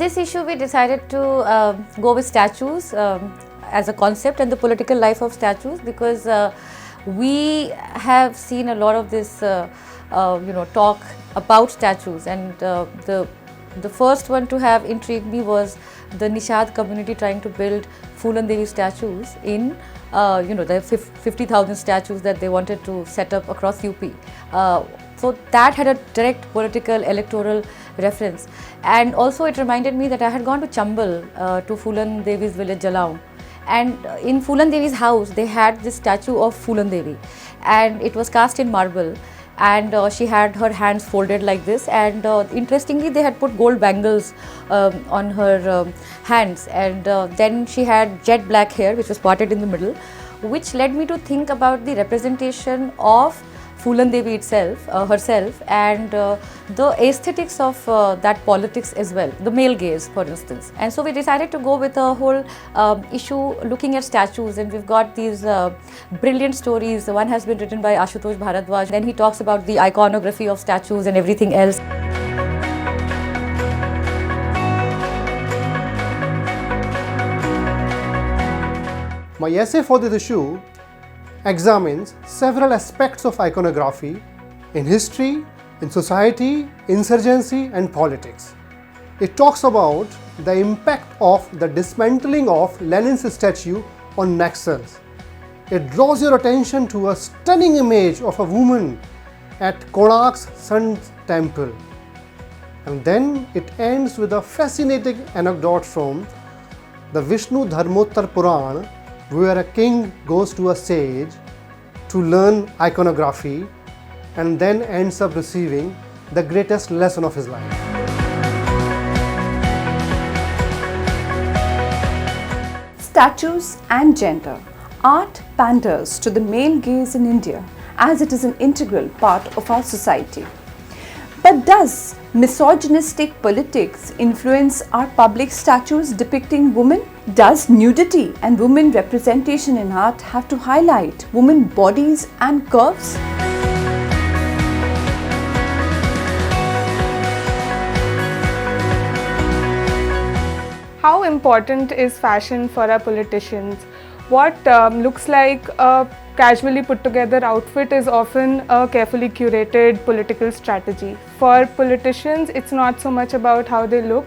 this issue, we decided to go with statues as a concept and the political life of statues, because we have seen a lot of this talk about statues, and the first one to have intrigued me was the Nishad community trying to build Phulan Devi statues in the 50,000 statues that they wanted to set up across UP. So that had a direct political electoral reference, and also it reminded me that I had gone to Chambal to Phulan Devi's village Jalaun, and in Phulan Devi's house they had this statue of Phulan Devi, and it was cast in marble, and she had her hands folded like this, and interestingly they had put gold bangles on her hands, and then she had jet black hair which was parted in the middle, which led me to think about the representation of Phulan Devi itself, herself, and the aesthetics of that politics as well, the male gaze for instance. And so we decided to go with a whole issue looking at statues, and we've got these brilliant stories. One has been written by ASHUTOSH Bharadwaj, then he talks about the iconography of statues and everything else. My essay for this issue examines several aspects of iconography in history, in society, insurgency and politics. It talks about the impact of the dismantling of Lenin's statue on Naxals. It draws your attention to a stunning image of a woman at Konark's Sun Temple. And then it ends with a fascinating anecdote from the Vishnu Dharmottar Puran, where a king goes to a sage to learn iconography and then ends up receiving the greatest lesson of his life. Statues and gender. Art panders to the male gaze in India as it is an integral part of our society. But does misogynistic politics influence our public statues depicting women? Does nudity and women representation in art have to highlight women bodies and curves? How important is fashion for our politicians? What looks like a casually put together outfit is often a carefully curated political strategy. For politicians, it's not so much about how they look,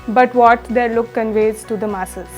but what their look conveys to the masses.